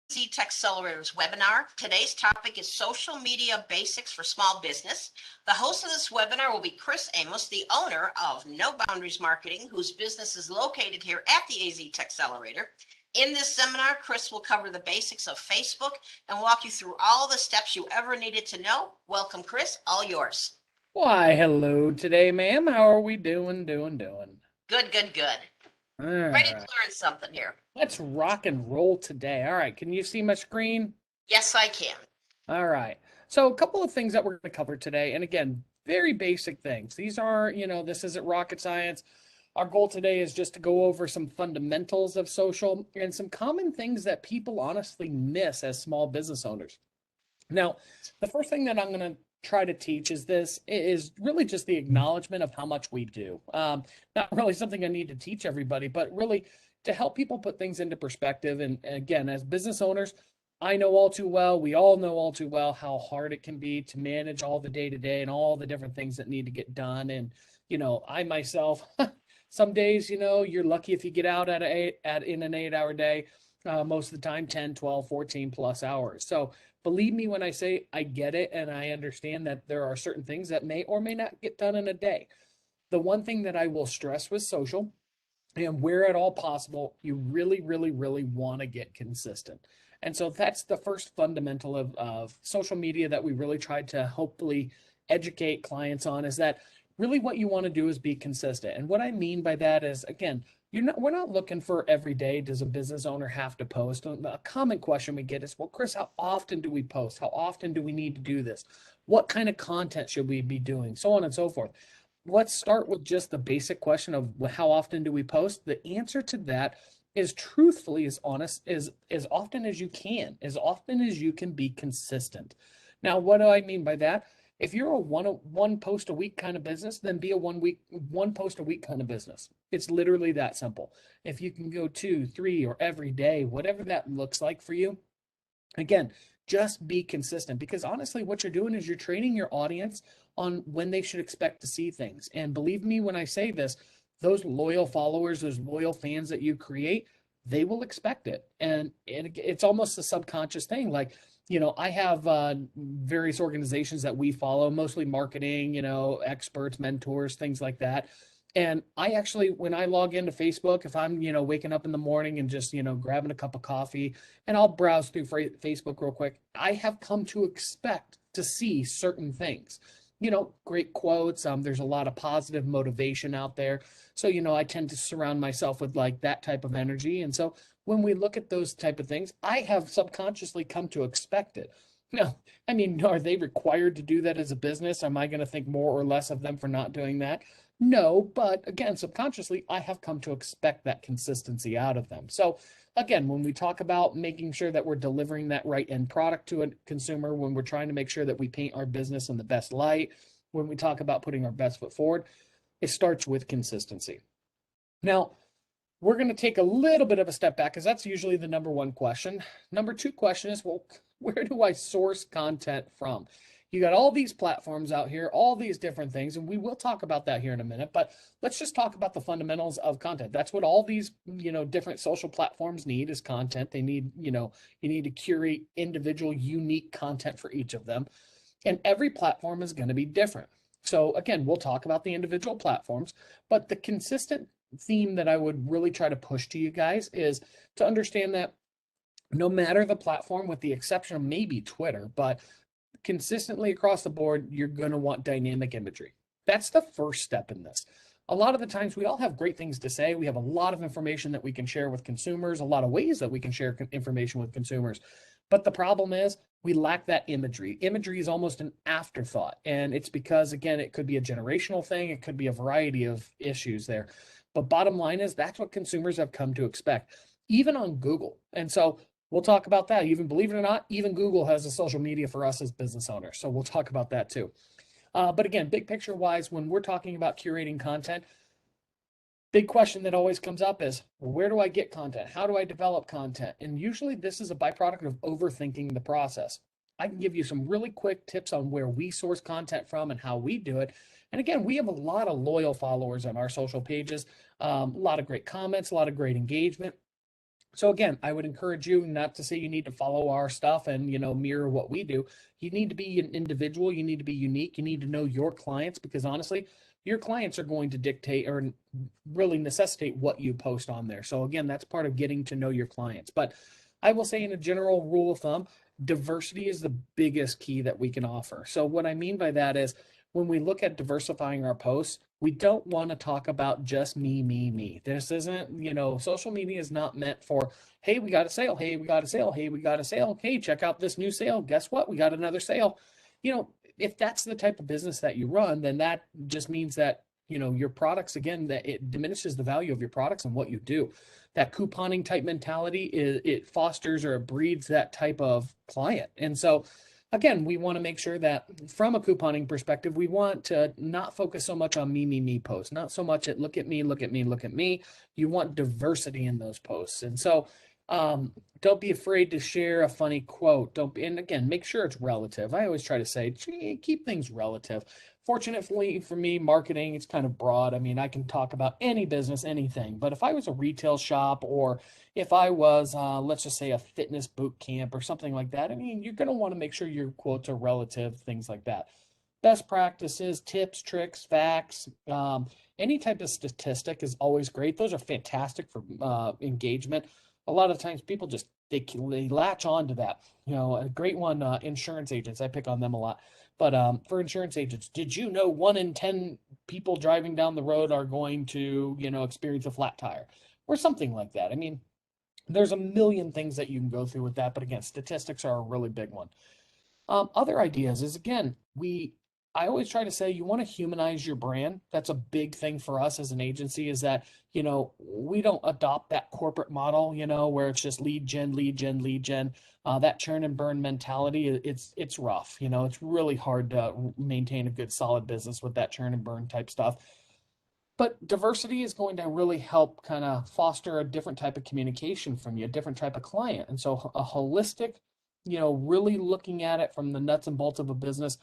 AZTC Accelerator's webinar. Today's topic is social media basics for small business. The host of this webinar will be Chris Amos, the owner of No Boundaries Marketing, whose business is located here at the AZTC Accelerator. In this seminar, Chris will cover the basics of Facebook and walk you through all the steps you ever needed to know. Welcome, Chris. All yours. Why, hello today, ma'am. How are we doing? Good, good, good. All Ready to right. learn something here. Let's rock and roll today. All right. Can you see my screen? Yes, I can. All right. So a couple of things that we're going to cover today. And again, very basic things. These are, this isn't rocket science. Our goal today is just to go over some fundamentals of social and some common things that people honestly miss as small business owners. Now, the first thing that I'm going to try to teach is really just the acknowledgement of how much we do. Not really something I need to teach everybody, but really to help people put things into perspective. And again, as business owners, I know all too well, we all know all too well how hard it can be to manage all the day-to-day and all the different things that need to get done. And, I myself, some days, you're lucky if you get out in an 8-hour day. Most of the time, 10, 12, 14 plus hours. So believe me when I say I get it and I understand that there are certain things that may or may not get done in a day. The one thing that I will stress with social, and where at all possible, you really, really, really want to get consistent. And so that's the first fundamental of social media that we really tried to hopefully educate clients on, is that really what you want to do is be consistent. And what I mean by that is, again, we're not looking for every day does a business owner have to post. A common question we get is, well, Chris, how often do we post? How often do we need to do this? What kind of content should we be doing? So on and so forth. Let's start with just the basic question of how often do we post? The answer to that is truthfully as honest as often as you can be consistent. Now, what do I mean by that? If you're a one post a week kind of business, then be a one post a week kind of business. It's literally that simple. If you can go 2, 3, or every day, whatever that looks like for you, again, just be consistent, because honestly, what you're doing is you're training your audience on when they should expect to see things. And believe me when I say this, those loyal followers, those loyal fans that you create, they will expect it. And it's almost a subconscious thing. Like, I have various organizations that we follow, mostly marketing, experts, mentors, things like that. And I actually, when I log into Facebook, if I'm, waking up in the morning and just, grabbing a cup of coffee, and I'll browse through Facebook real quick, I have come to expect to see certain things. Great quotes. There's a lot of positive motivation out there. So, I tend to surround myself with like that type of energy. And so when we look at those type of things, I have subconsciously come to expect it. No, I mean, are they required to do that as a business? Am I going to think more or less of them for not doing that? No, but again, subconsciously, I have come to expect that consistency out of them. So again, when we talk about making sure that we're delivering that right end product to a consumer, when we're trying to make sure that we paint our business in the best light, when we talk about putting our best foot forward, it starts with consistency. Now, we're going to take a little bit of a step back, because that's usually the number one question. Number two question is, well, where do I source content from? You got all these platforms out here, all these different things, and we will talk about that here in a minute, but let's just talk about the fundamentals of content. That's what all these, different social platforms need, is content. They need, you need to curate individual, unique content for each of them. And every platform is going to be different. So again, we'll talk about the individual platforms, but the consistent theme that I would really try to push to you guys is to understand that no matter the platform, with the exception of maybe Twitter, but consistently across the board, you're going to want dynamic imagery. That's the first step in this. A lot of the times we all have great things to say. We have a lot of information that we can share with consumers, a lot of ways that we can share information with consumers. But the problem is we lack that imagery. Imagery is almost an afterthought. And it's because, again, it could be a generational thing. It could be a variety of issues there. But bottom line is that's what consumers have come to expect, even on Google. And so we'll talk about that. Even believe it or not, even Google has a social media for us as business owners. So we'll talk about that too. But again, big picture wise, when we're talking about curating content, big question that always comes up is, well, where do I get content? How do I develop content? And usually this is a byproduct of overthinking the process. I can give you some really quick tips on where we source content from and how we do it. And again, we have a lot of loyal followers on our social pages, a lot of great comments, a lot of great engagement. So again, I would encourage you not to say you need to follow our stuff and, mirror what we do. You need to be an individual. You need to be unique. You need to know your clients because honestly, your clients are going to dictate or really necessitate what you post on there. So again, that's part of getting to know your clients. But I will say in a general rule of thumb, diversity is the biggest key that we can offer. So what I mean by that is when we look at diversifying our posts, we don't want to talk about just me, me, me. This isn't, social media is not meant for, hey, we got a sale. Hey, we got a sale. Hey, we got a sale. Hey, check out this new sale. Guess what? We got another sale. If that's the type of business that you run, then that just means that, your products, again, that it diminishes the value of your products and what you do. That couponing type mentality it fosters or it breeds that type of client. And so, again, we want to make sure that from a couponing perspective, we want to not focus so much on me, me, me posts, not so much at look at me, look at me, look at me. You want diversity in those posts. And so don't be afraid to share a funny quote. Don't be, and again, make sure it's relative. I always try to say, keep things relative. Fortunately for me, marketing, it's kind of broad. I mean, I can talk about any business, anything. But if I was a retail shop or if I was, let's just say, a fitness boot camp or something like that, I mean, you're going to want to make sure your quotes are relative, things like that. Best practices, tips, tricks, facts, any type of statistic is always great. Those are fantastic for engagement. A lot of times people just they latch on to that. A great one, insurance agents. I pick on them a lot. But for insurance agents, did you know 1 in 10 people driving down the road are going to, experience a flat tire or something like that? I mean, there's a million things that you can go through with that. But again, statistics are a really big one. Other ideas is again, I always try to say you want to humanize your brand. That's a big thing for us as an agency is that, we don't adopt that corporate model, where it's just lead gen, lead gen, lead gen. That churn and burn mentality, it's rough. It's really hard to maintain a good solid business with that churn and burn type stuff. But diversity is going to really help kind of foster a different type of communication from you, a different type of client. And so a holistic, really looking at it from the nuts and bolts of a business,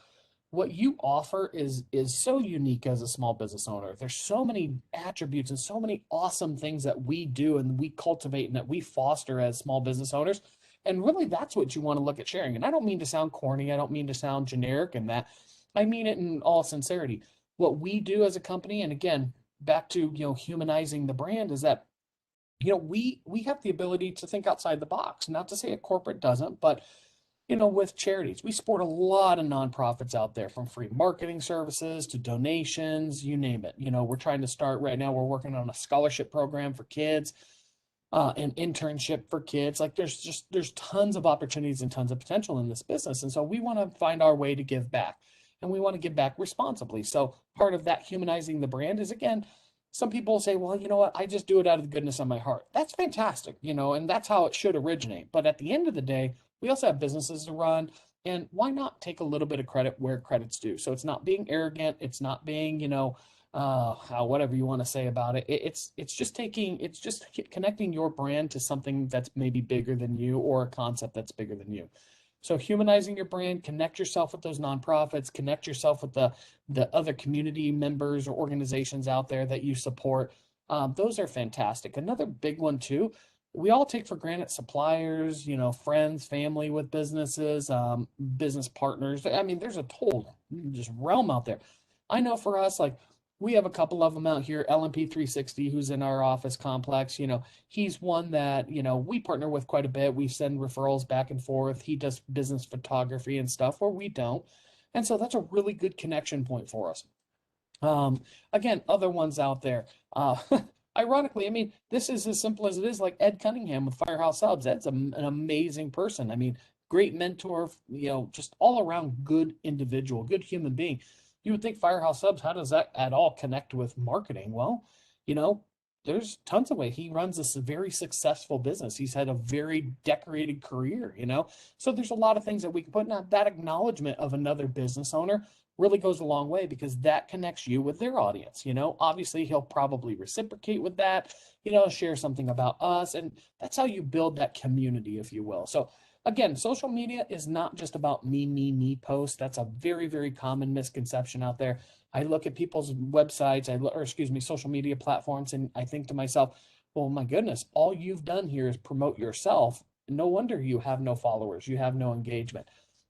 what you offer is so unique as a small business owner. There's so many attributes and so many awesome things that we do and we cultivate and that we foster as small business owners. And really that's what you want to look at sharing. And I don't mean to sound corny, I don't mean to sound generic and that. I mean it in all sincerity. What we do as a company, and again, back to humanizing the brand, is that we have the ability to think outside the box. Not to say a corporate doesn't, but with charities, we support a lot of nonprofits out there, from free marketing services to donations, you name it. We're trying to start right now. We're working on a scholarship program for kids, an internship for kids. Like there's tons of opportunities and tons of potential in this business, and so we want to find our way to give back, and we want to give back responsibly. So part of that humanizing the brand is, again, some people say, well, you know what, I just do it out of the goodness of my heart. That's fantastic, and that's how it should originate. But at the end of the day, we also have businesses to run, and why not take a little bit of credit where credit's due? So it's not being arrogant, it's not being, whatever you want to say about it. It's just connecting your brand to something that's maybe bigger than you or a concept that's bigger than you. So humanizing your brand, connect yourself with those nonprofits, connect yourself with the other community members or organizations out there that you support. Those are fantastic. Another big one too, we all take for granted suppliers, friends, family with businesses, business partners. I mean, there's a whole just realm out there. I know for us, like we have a couple of them out here. LMP 360, who's in our office complex, he's one that, we partner with quite a bit. We send referrals back and forth. He does business photography and stuff where we don't. And so that's a really good connection point for us. Again, other ones out there. Ironically, I mean, this is as simple as it is, like Ed Cunningham with Firehouse Subs. Ed's an amazing person. I mean, great mentor, just all around good individual, good human being. You would think Firehouse Subs, how does that at all connect with marketing? Well, there's tons of ways. He runs this very successful business. He's had a very decorated career, So there's a lot of things that we can put in that acknowledgement of another business owner really goes a long way because that connects you with their audience. Obviously he'll probably reciprocate with that, share something about us. And that's how you build that community, if you will. So again, social media is not just about me posts. That's a very, very common misconception out there. I look at people's websites, social media platforms, and I think to myself, Well, my goodness, all you've done here is promote yourself. No wonder you have no followers, you have no engagement.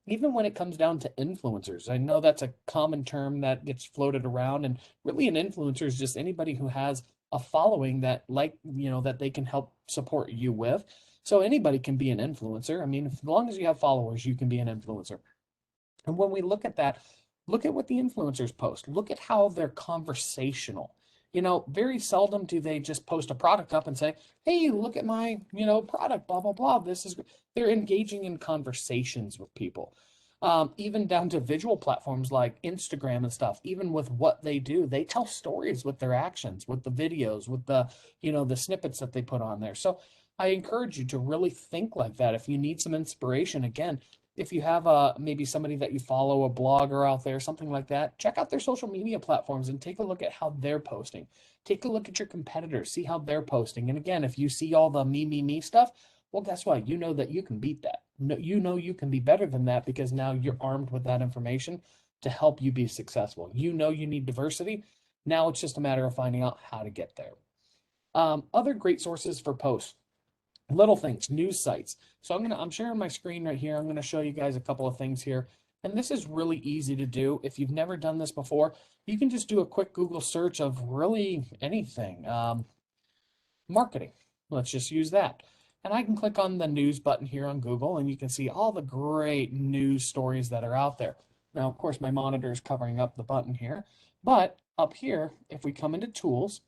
Even when it comes down to influencers, I know that's a common term that gets floated around, and really an influencer is just anybody who has a following that that they can help support you with. So anybody can be an influencer. I mean, as long as you have followers, you can be an influencer. And when we look at that, look at what the influencers post. Look at how they're conversational. Very seldom do they just post a product up and say, "Hey, look at my, product, blah, blah, blah. This is," they're engaging in conversations with people. Even down to visual platforms like Instagram and stuff, even with what they do, they tell stories with their actions, with the videos, with the snippets that they put on there. So I encourage you to really think like that. If you need some inspiration, again, if you have maybe somebody that you follow, a blogger out there, something like that, check out their social media platforms and take a look at how they're posting. Take a look at your competitors, see how they're posting. And again, if you see all the me stuff, well, guess what? You know that you can beat that. No, you know you can be better than that because now you're armed with that information to help you be successful. You know you need diversity. Now it's just a matter of finding out how to get there. Other great sources for posts. Little things, news sites. So I'm sharing my screen right here. I'm going to show you guys a couple of things here. And this is really easy to do. If you've never done this before, you can just do a quick Google search of really anything. Marketing. Let's just use that. And I can click on the news button here on Google, and you can see all the great news stories that are out there. Now, of course, my monitor is covering up the button here. But up here, if we come into tools,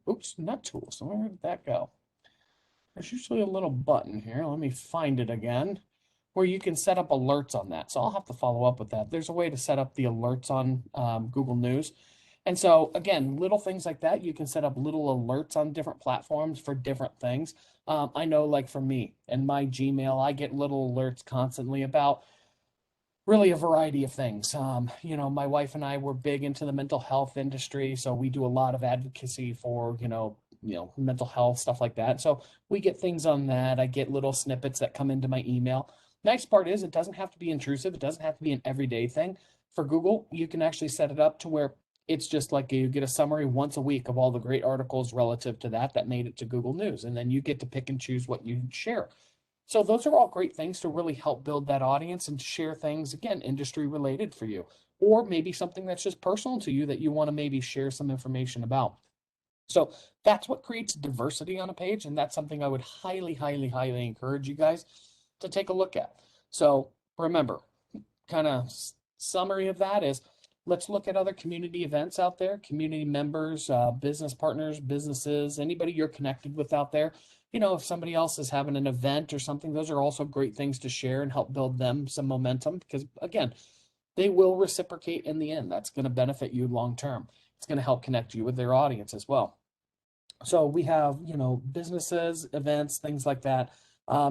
oops, not tools. Where did that go? There's usually a little button here. Let me find it again, where you can set up alerts on that. So I'll have to follow up with that. There's a way to set up the alerts on Google News. And so again, little things like that, you can set up little alerts on different platforms for different things. I know, like for me and my Gmail, I get little alerts constantly about really a variety of things. My wife and I were big into the mental health industry, so we do a lot of advocacy for, mental health, stuff like that. So we get things on that. I get little snippets that come into my email. Nice part is it doesn't have to be intrusive. It doesn't have to be an everyday thing. For Google, you can actually set it up to where it's just like you get a summary once a week of all the great articles relative to that made it to Google News. And then you get to pick and choose what you share. So those are all great things to really help build that audience and share things, again, industry related for you, or maybe something that's just personal to you that you want to maybe share some information about. So that's what creates diversity on a page. And that's something I would highly, highly, highly encourage you guys to take a look at. So remember, kind of summary of that is, let's look at other community events out there, community members, business partners, businesses, anybody you're connected with out there. If somebody else is having an event or something, those are also great things to share and help build them some momentum because, again, they will reciprocate in the end. That's going to benefit you long term. It's going to help connect you with their audience as well. So we have, businesses, events, things like that,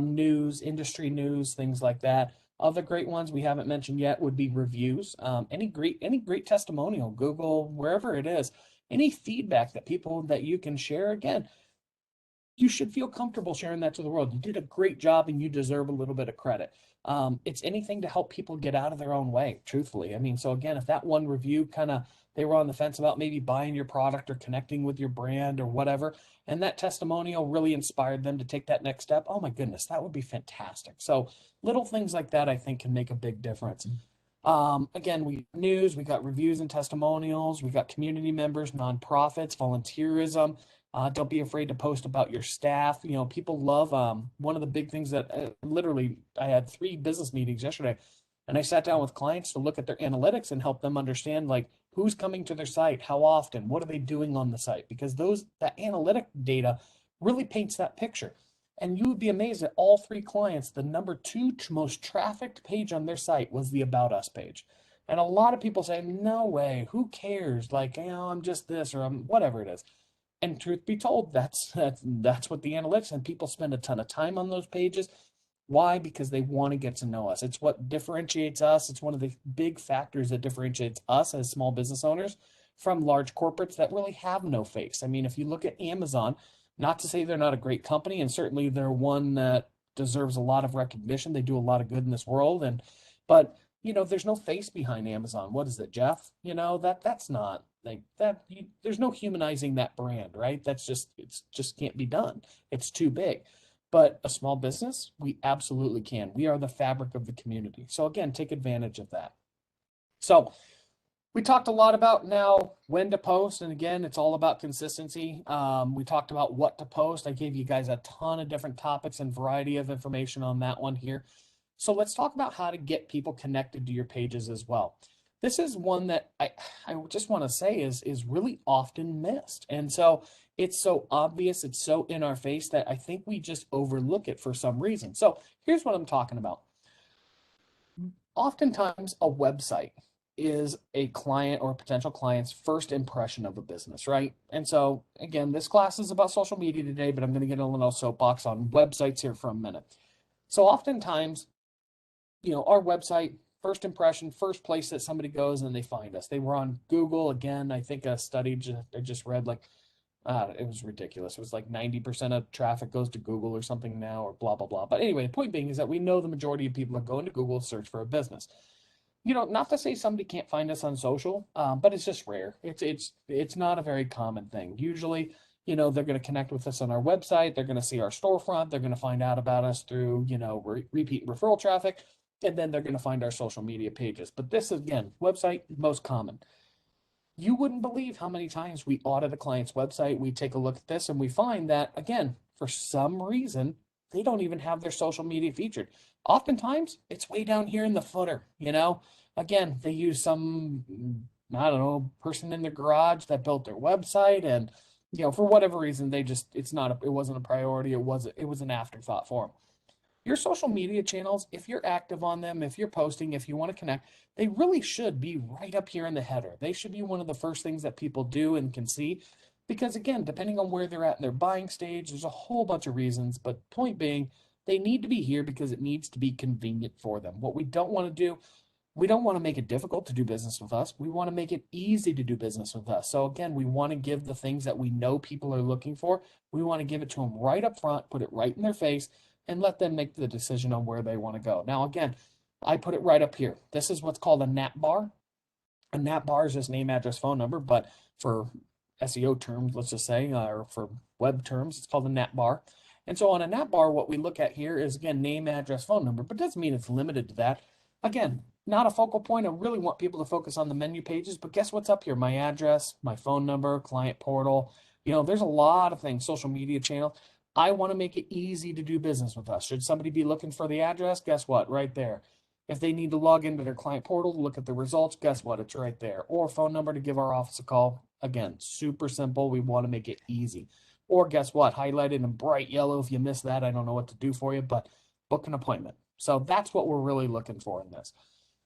news, industry news, things like that. Other great ones we haven't mentioned yet would be reviews. Any great testimonial, Google, wherever it is, any feedback that you can share. Again, you should feel comfortable sharing that to the world. You did a great job and you deserve a little bit of credit. It's anything to help people get out of their own way, truthfully. I mean, so again, if that one review they were on the fence about maybe buying your product or connecting with your brand or whatever, and that testimonial really inspired them to take that next step, oh my goodness, that would be fantastic. So little things like that, I think, can make a big difference. Again, we got reviews and testimonials, we got community members, nonprofits, volunteerism. Don't be afraid to post about your staff. People love, one of the big things that literally, I had 3 business meetings yesterday, and I sat down with clients to look at their analytics and help them understand, like, who's coming to their site, how often, what are they doing on the site? Because that analytic data really paints that picture. And you would be amazed at all 3 clients, the number 2 most trafficked page on their site was the About Us page. And a lot of people say, no way, who cares? Like, I'm just this, or I'm whatever it is. And truth be told, that's what the analytics, and people spend a ton of time on those pages. Why? Because they want to get to know us. It's what differentiates us. It's one of the big factors that differentiates us as small business owners from large corporates that really have no face. I mean, if you look at Amazon, not to say they're not a great company, and certainly they're one that deserves a lot of recognition. They do a lot of good in this world, but there's no face behind Amazon. What is it, Jeff? That's not like that. There's no humanizing that brand, right? It's just can't be done. It's too big. But a small business, we absolutely can. We are the fabric of the community. So again, take advantage of that. So we talked a lot about now when to post, and again, it's all about consistency. We talked about what to post. I gave you guys a ton of different topics and variety of information on that one here. So let's talk about how to get people connected to your pages as well. This is one that I just want to say is really often missed. And so it's so obvious, it's so in our face that I think we just overlook it for some reason. So here's what I'm talking about. Oftentimes a website is a client or a potential client's first impression of a business, right? And so again, this class is about social media today, but I'm going to get a little soapbox on websites here for a minute. So oftentimes, our website, first impression, first place that somebody goes and they find us. They were on Google. Again, I think a study I just read, like, it was ridiculous. It was like 90% of traffic goes to Google or something now, or blah, blah, blah. But anyway, the point being is that we know the majority of people are going to Google to search for a business. Not to say somebody can't find us on social, but it's just rare. It's not a very common thing. Usually, they're going to connect with us on our website. They're going to see our storefront. They're going to find out about us through, repeat referral traffic, and then they're going to find our social media pages. But this is, again, website, most common. You wouldn't believe how many times we audit a client's website, we take a look at this, and we find that, again, for some reason, they don't even have their social media featured. Oftentimes, it's way down here in the footer, Again, they use some, I don't know, person in their garage that built their website, and, for whatever reason, it wasn't a priority. It was an afterthought for them. Your social media channels, if you're active on them, if you're posting, if you want to connect, they really should be right up here in the header. They should be one of the first things that people do and can see. Because again, depending on where they're at in their buying stage, there's a whole bunch of reasons. But point being, they need to be here because it needs to be convenient for them. What we don't want to do, we don't want to make it difficult to do business with us. We want to make it easy to do business with us. So again, we want to give the things that we know people are looking for. We want to give it to them right up front, put it right in their face, and let them make the decision on where they want to go. Now, again, I put it right up here. This is what's called a NAP bar. A NAP bar is just name, address, phone number, but for SEO terms, let's just say, or for web terms, it's called a NAP bar. And so on a NAP bar, what we look at here is, again, name, address, phone number, but it doesn't mean it's limited to that. Again, not a focal point. I really want people to focus on the menu pages, but guess what's up here? My address, my phone number, client portal. There's a lot of things, social media channel. I want to make it easy to do business with us. Should somebody be looking for the address? Guess what? Right there. If they need to log into their client portal to look at the results, guess what? It's right there. Or phone number to give our office a call. Again, super simple. We want to make it easy. Or guess what? Highlighted in bright yellow. If you miss that, I don't know what to do for you, but book an appointment. So that's what we're really looking for in this.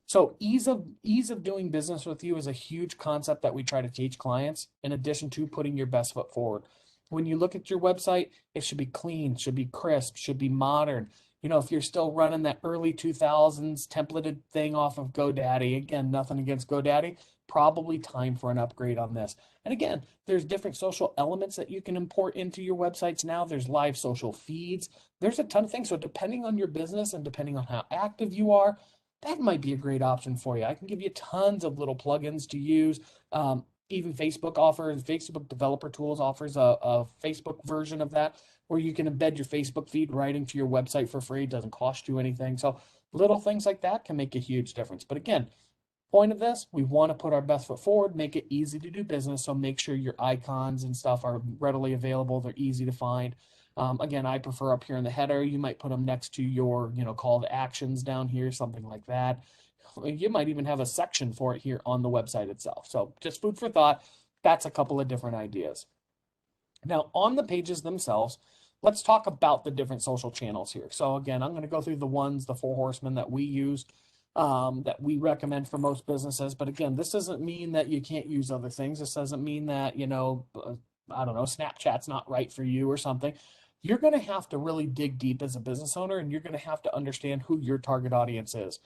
So ease of doing business with you is a huge concept that we try to teach clients, in addition to putting your best foot forward. When you look at your website, it should be clean, should be crisp, should be modern. If you're still running that early 2000s templated thing off of GoDaddy, again, nothing against GoDaddy, probably time for an upgrade on this. And again, there's different social elements that you can import into your websites now. There's live social feeds. There's a ton of things. So depending on your business and depending on how active you are, that might be a great option for you. I can give you tons of little plugins to use. Even Facebook Developer Tools offers a Facebook version of that where you can embed your Facebook feed right into your website for free. It doesn't cost you anything. So little things like that can make a huge difference. But again, point of this, we want to put our best foot forward, make it easy to do business. So make sure your icons and stuff are readily available. They're easy to find. Again, I prefer up here in the header. You might put them next to your, call to actions down here, something like that. You might even have a section for it here on the website itself. So just food for thought. That's a couple of different ideas. Now on the pages themselves, let's talk about the different social channels here. So again, I'm going to go through the 4 horsemen that we use, that we recommend for most businesses. But again, this doesn't mean that you can't use other things. This doesn't mean that, I don't know, Snapchat's not right for you or something. You're going to have to really dig deep as a business owner, and you're going to have to understand who your target audience is.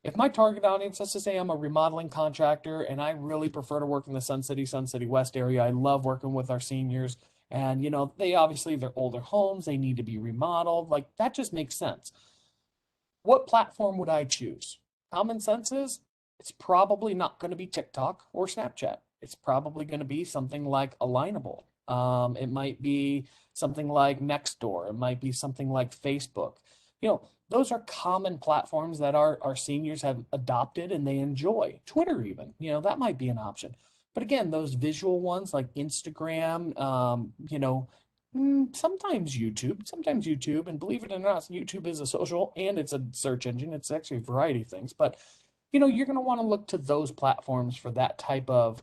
If my target audience, let's just say I'm a remodeling contractor and I really prefer to work in the Sun City West area. I love working with our seniors, and they're older homes, they need to be remodeled. Like, that just makes sense. What platform would I choose? Common sense is it's probably not going to be TikTok or Snapchat. It's probably going to be something like Alignable. It might be something like Nextdoor. It might be something like Facebook. Those are common platforms that our seniors have adopted and they enjoy. Twitter even, that might be an option. But again, those visual ones like Instagram, sometimes YouTube, and believe it or not, YouTube is a social and it's a search engine. It's actually a variety of things, but you're going to want to look to those platforms for that type of,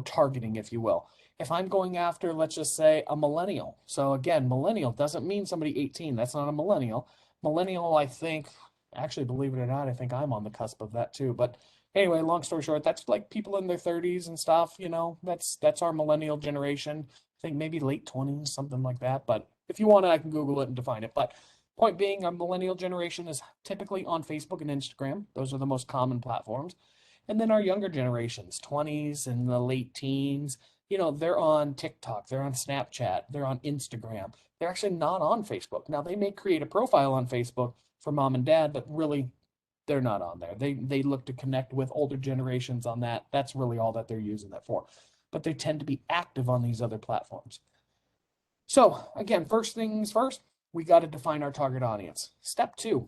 targeting, if you will. If I'm going after, let's just say, a millennial. So again, millennial doesn't mean somebody 18. That's not a millennial. Millennial, I think, actually, believe it or not, I think I'm on the cusp of that too. But anyway, long story short, that's like people in their 30s and stuff, that's our millennial generation. I think maybe late 20s, something like that. But if you want it, I can Google it and define it. But point being, our millennial generation is typically on Facebook and Instagram. Those are the most common platforms. And then our younger generations, 20s and the late teens, they're on TikTok, they're on Snapchat, they're on Instagram. They're actually not on Facebook. Now, they may create a profile on Facebook for mom and dad, but really, they're not on there. They look to connect with older generations on that. That's really all that they're using that for. But they tend to be active on these other platforms. So again, first things first, we got to define our target audience. Step two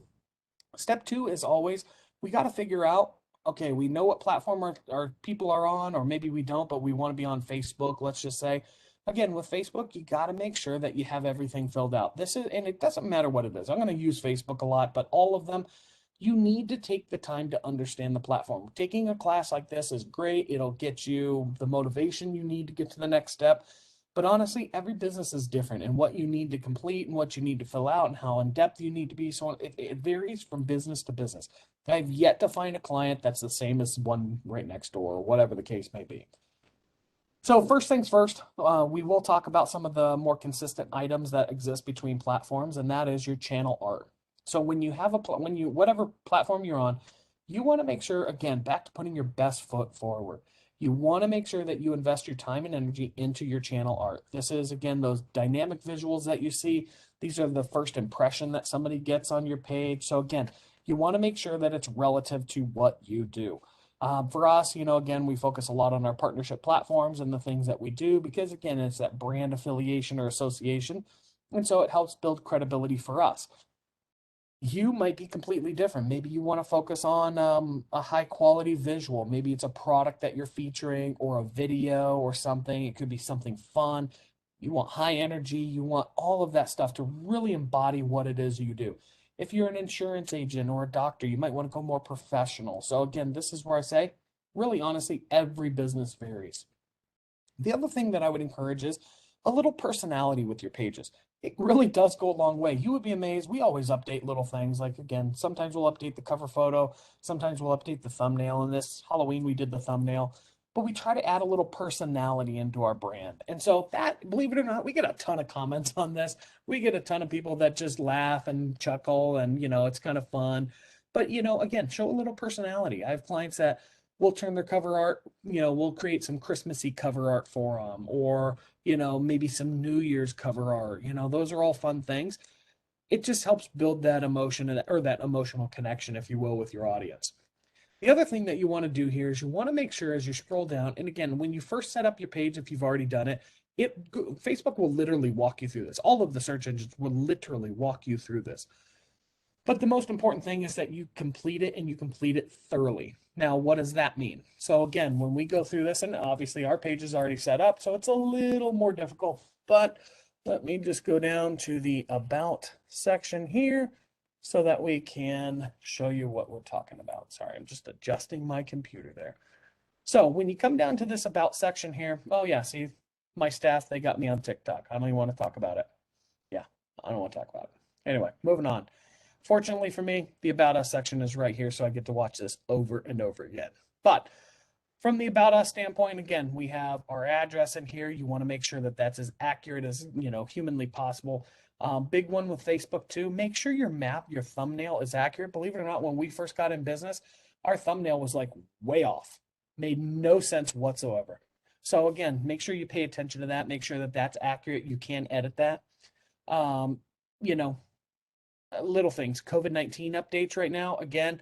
is always, we got to figure out, okay, we know what platform our people are on, or maybe we don't, but we want to be on Facebook, let's just say. Again, with Facebook, you got to make sure that you have everything filled out. And it doesn't matter what it is. I'm going to use Facebook a lot, but all of them, you need to take the time to understand the platform. Taking a class like this is great. It'll get you the motivation you need to get to the next step. But honestly, every business is different, and what you need to complete and what you need to fill out and how in depth you need to be. So it varies from business to business. I've yet to find a client that's the same as one right next door, or whatever the case may be. So first things first, we will talk about some of the more consistent items that exist between platforms, and that is your channel art. So when you have whatever platform you're on, you want to make sure, again, back to putting your best foot forward. You want to make sure that you invest your time and energy into your channel art. This is, again, those dynamic visuals that you see. These are the first impression that somebody gets on your page. So again, you want to make sure that it's relative to what you do. For us, again, we focus a lot on our partnership platforms and the things that we do because, again, it's that brand affiliation or association. And so it helps build credibility for us. You might be completely different. Maybe you want to focus on a high quality visual. Maybe it's a product that you're featuring or a video or something. It could be something fun. You want high energy. You want all of that stuff to really embody what it is you do. If you're an insurance agent or a doctor, you might want to go more professional. So again, this is where I say, really honestly, every business varies. The other thing that I would encourage is a little personality with your pages. It really does go a long way. You would be amazed. We always update little things. Like, again, sometimes we'll update the cover photo. Sometimes we'll update the thumbnail. And this Halloween, we did the thumbnail. But we try to add a little personality into our brand. And so that, believe it or not, we get a ton of comments on this. We get a ton of people that just laugh and chuckle and, it's kind of fun. But, again, show a little personality. I have clients that will turn their cover art, we'll create some Christmassy cover art for them, or, maybe some New Year's cover art. Those are all fun things. It just helps build that emotion or that emotional connection, if you will, with your audience. The other thing that you want to do here is you want to make sure as you scroll down, and again, when you first set up your page, if you've already done it, Facebook will literally walk you through this. All of the search engines will literally walk you through this. But the most important thing is that you complete it and you complete it thoroughly. Now, what does that mean? So again, when we go through this, and obviously our page is already set up, so it's a little more difficult, but let me just go down to the About section here so that we can show you what we're talking about. Sorry, I'm just adjusting my computer there. So when you come down to this About section here, oh yeah, see, my staff, they got me on TikTok. I don't even want to talk about it. Yeah, I don't want to talk about it. Anyway, moving on. Fortunately for me, the About Us section is right here, so I get to watch this over and over again. But from the About Us standpoint, again, we have our address in here. You want to make sure that that's as accurate as, humanly possible. Big one with Facebook too. Make sure your thumbnail is accurate. Believe it or not, when we first got in business, our thumbnail was like way off. Made no sense whatsoever. So again, make sure you pay attention to that. Make sure that that's accurate. You can edit that. Little things, COVID-19 updates right now. Again,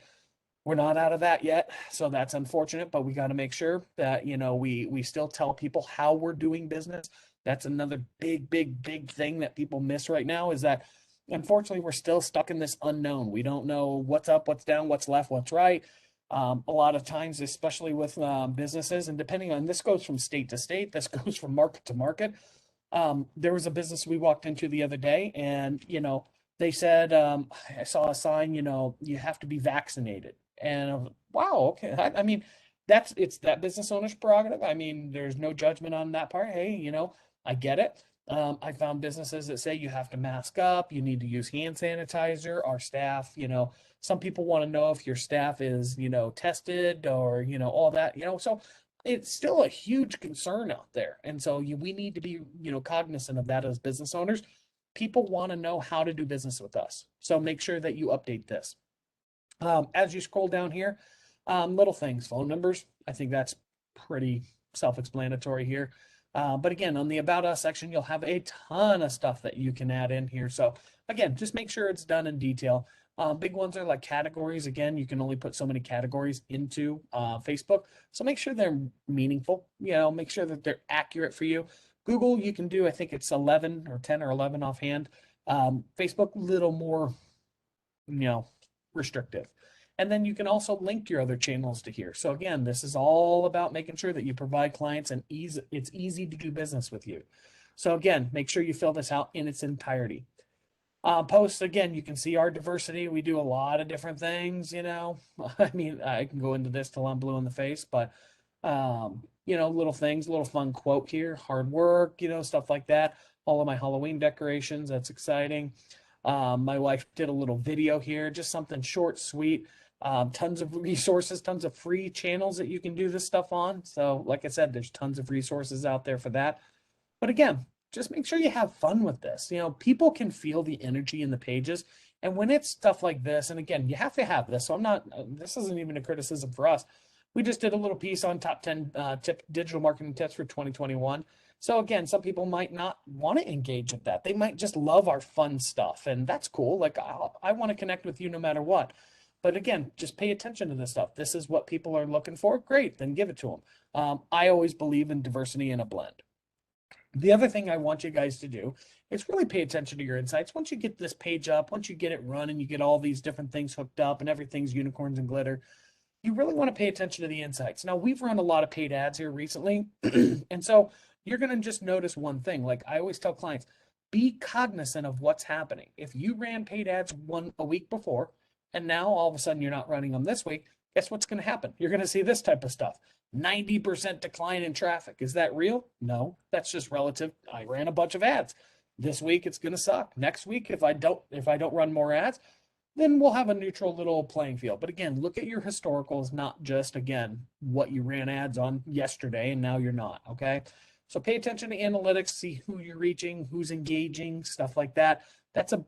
We're not out of that yet, so that's unfortunate, but we got to make sure that, we still tell people how we're doing business. That's another big thing that people miss right now, is that unfortunately we're still stuck in this unknown. We don't know what's up, what's down, what's left, what's right. A lot of times, especially with businesses, and depending on, this goes from state to state, this goes from market to market. There was a business we walked into the other day, and they said, I saw a sign, you have to be vaccinated. And I was like, wow, okay. I mean, it's that business owner's prerogative. I mean, there's no judgment on that part. Hey, I get it. I found businesses that say you have to mask up, you need to use hand sanitizer. Our staff, some people want to know if your staff is, tested, or, all that, so it's still a huge concern out there. And so we need to be, cognizant of that as business owners. People want to know how to do business with us. So make sure that you update this. As you scroll down here, little things, phone numbers. I think that's pretty self-explanatory here. But again, on the About Us section, you'll have a ton of stuff that you can add in here. So again, just make sure it's done in detail. Big ones are like categories. Again, you can only put so many categories into Facebook. So make sure they're meaningful, make sure that they're accurate for you. Google, you can do, I think it's 11 or 10 or 11 offhand. Facebook, little more, restrictive. And then you can also link your other channels to here. So again, this is all about making sure that you provide clients and it's easy to do business with you. So again, make sure you fill this out in its entirety. Posts, again, you can see our diversity. We do a lot of different things, I mean, I can go into this till I'm blue in the face, but little things, little fun quote here, hard work, stuff like that. All of my Halloween decorations, that's exciting. My wife did a little video here, just something short, sweet. Tons of resources, tons of free channels that you can do this stuff on. So like I said, there's tons of resources out there for that. But again, just make sure you have fun with this. People can feel the energy in the pages. And when it's stuff like this, and again, you have to have this. So this isn't even a criticism for us. We just did a little piece on top 10 digital marketing tips for 2021. So again, some people might not want to engage with that. They might just love our fun stuff, and that's cool. Like I want to connect with you no matter what. But again, just pay attention to this stuff. This is what people are looking for. Great, then give it to them. I always believe in diversity in a blend. The other thing I want you guys to do is really pay attention to your insights. Once you get this page up, once you get it running, you get all these different things hooked up and everything's unicorns and glitter, you really want to pay attention to the insights. Now, we've run a lot of paid ads here recently. And so you're going to just notice one thing. Like I always tell clients, be cognizant of what's happening. If you ran paid ads a week before, and now all of a sudden you're not running them this week, guess what's going to happen? You're going to see this type of stuff. 90% decline in traffic. Is that real? No, that's just relative. I ran a bunch of ads. This week it's going to suck. Next week, if I don't run more ads, then we'll have a neutral little playing field. But again, look at your historicals, not just, again, what you ran ads on yesterday and now you're not, okay? So pay attention to analytics, see who you're reaching, who's engaging, stuff like that.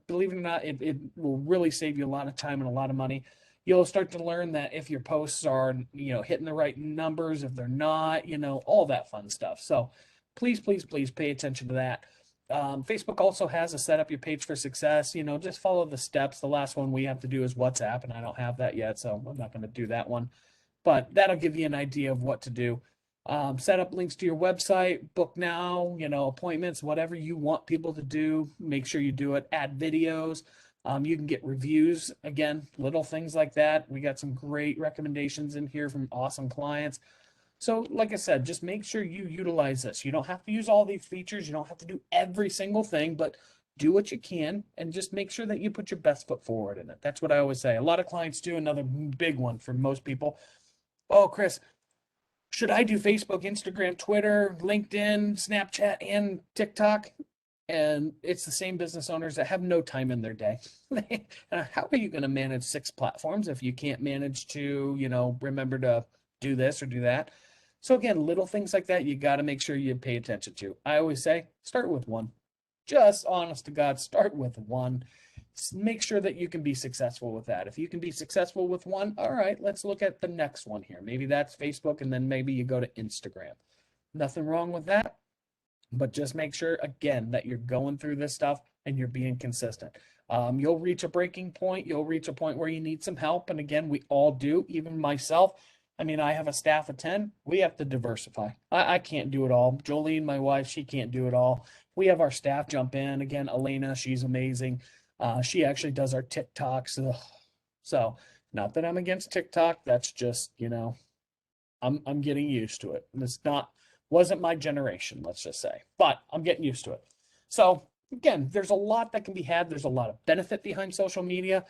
Believe it or not, it will really save you a lot of time and a lot of money. You'll start to learn that if your posts are, hitting the right numbers, if they're not, all that fun stuff. So please pay attention to that. Facebook also has a set up your page for success. Just follow the steps. The last one we have to do is WhatsApp, and I don't have that yet, so I'm not going to do that one. But that'll give you an idea of what to do. Set up links to your website, book now, appointments, whatever you want people to do. Make sure you do it. Add videos. You can get reviews. Again, little things like that. We got some great recommendations in here from awesome clients. So like I said, just make sure you utilize this. You don't have to use all these features. You don't have to do every single thing, but do what you can and just make sure that you put your best foot forward in it. That's what I always say. A lot of clients do. Another big one for most people. Oh, Chris, should I do Facebook, Instagram, Twitter, LinkedIn, Snapchat, and TikTok? And it's the same business owners that have no time in their day. How are you going to manage 6 platforms if you can't manage to, remember to do this or do that? So again, little things like that, you got to make sure you pay attention to. I always say, start with one. Just honest to God, start with one. Make sure that you can be successful with that. If you can be successful with one, all right, let's look at the next one here. Maybe that's Facebook, and then maybe you go to Instagram. Nothing wrong with that, but just make sure, again, that you're going through this stuff and you're being consistent. You'll reach a breaking point. You'll reach a point where you need some help. And again, we all do, even myself. I mean, I have a staff of 10. We have to diversify. I can't do it all. Jolene, my wife, she can't do it all. We have our staff jump in. Again, Elena, she's amazing. She actually does our TikToks. Ugh. So not that I'm against TikTok. That's just, I'm getting used to it. And it's wasn't my generation, let's just say. But I'm getting used to it. So again, there's a lot that can be had. There's a lot of benefit behind social media.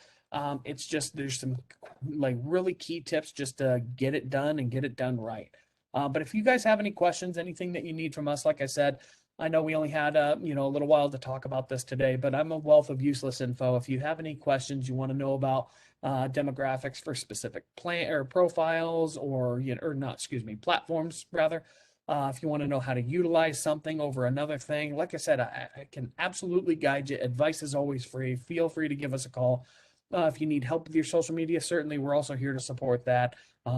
It's just there's some like really key tips just to get it done and get it done right. But if you guys have any questions, anything that you need from us, like I said, I know we only had a little while to talk about this today, but I'm a wealth of useless info. If you have any questions you want to know about demographics for specific plan or profiles or platforms rather. If you want to know how to utilize something over another thing, like I said, I can absolutely guide you. Advice is always free. Feel free to give us a call. If you need help with your social media, certainly we're also here to support that.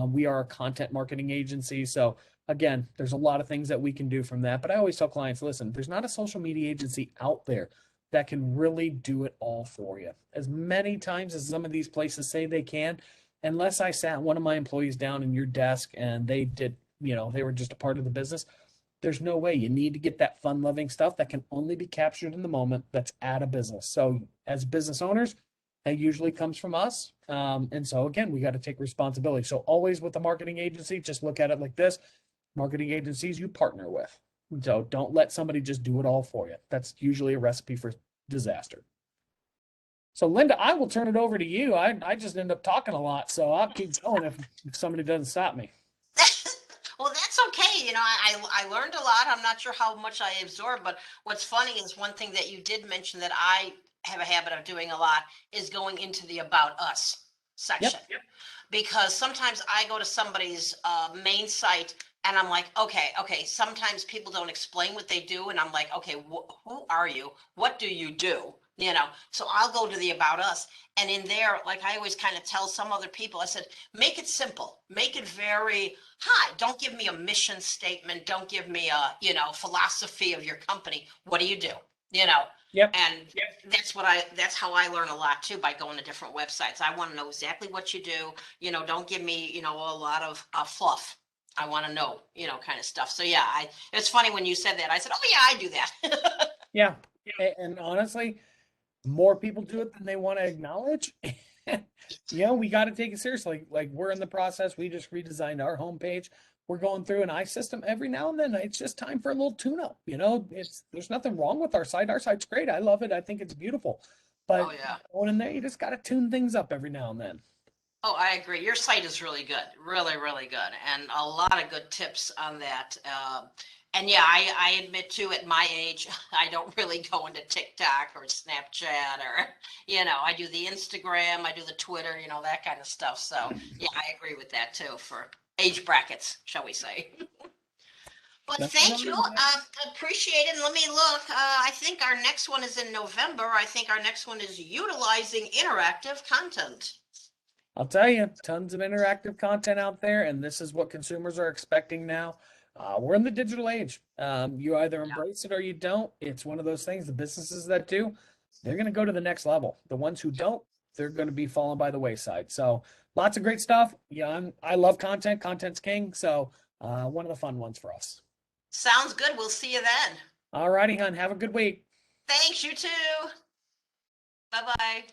We are a content marketing agency. So again, there's a lot of things that we can do from that. But I always tell clients, listen, there's not a social media agency out there that can really do it all for you. As many times as some of these places say they can, unless I sat one of my employees down in your desk and they did, they were just a part of the business, there's no way. You need to get that fun-loving stuff that can only be captured in the moment that's at a business. So as business owners, that usually comes from us. And so again, we got to take responsibility. So always with the marketing agency, just look at it like this. Marketing agencies you partner with. So don't let somebody just do it all for you. That's usually a recipe for disaster. So Linda, I will turn it over to you. I just end up talking a lot, so I'll keep going if somebody doesn't stop me. Well, that's okay. I learned a lot. I'm not sure how much I absorbed, but what's funny is one thing that you did mention that I have a habit of doing a lot is going into the About Us section. Yep. Because sometimes I go to somebody's main site and I'm like, okay. Sometimes people don't explain what they do, and I'm like, okay, who are you? What do you do? So I'll go to the About Us, and in there, like I always kind of tell some other people, I said, make it simple, make it very, hi, don't give me a mission statement, don't give me a, philosophy of your company. What do you do? Yep. And that's how I learn a lot too, by going to different websites. I want to know exactly what you do. Don't give me, a lot of fluff. I want to know, kind of stuff. So yeah, it's funny when you said that. I said, oh yeah, I do that. Yeah. And honestly, more people do it than they want to acknowledge. We got to take it seriously. Like we're in the process. We just redesigned our homepage. We're going through an system every now and then. It's just time for a little tune-up. There's nothing wrong with our site. Our site's great. I love it. I think it's beautiful. But Oh yeah. going in there, you just got to tune things up every now and then. Oh, I agree. Your site is really good, really, really good, and a lot of good tips on that. And yeah, I admit too, at my age, I don't really go into TikTok or Snapchat or, I do the Instagram, I do the Twitter, that kind of stuff. So yeah, I agree with that too for age brackets, shall we say. But thank you. Appreciate it. And let me look. I think our next one is in November. I think our next one is utilizing interactive content. I'll tell you, tons of interactive content out there, and this is what consumers are expecting now. We're in the digital age. You either embrace it or you don't. It's one of those things. The businesses that do, they're going to go to the next level. The ones who don't, they're going to be fallen by the wayside. So lots of great stuff. Yeah, I love content. Content's king. So one of the fun ones for us. Sounds good. We'll see you then. All righty, hon. Have a good week. Thanks, you too. Bye-bye.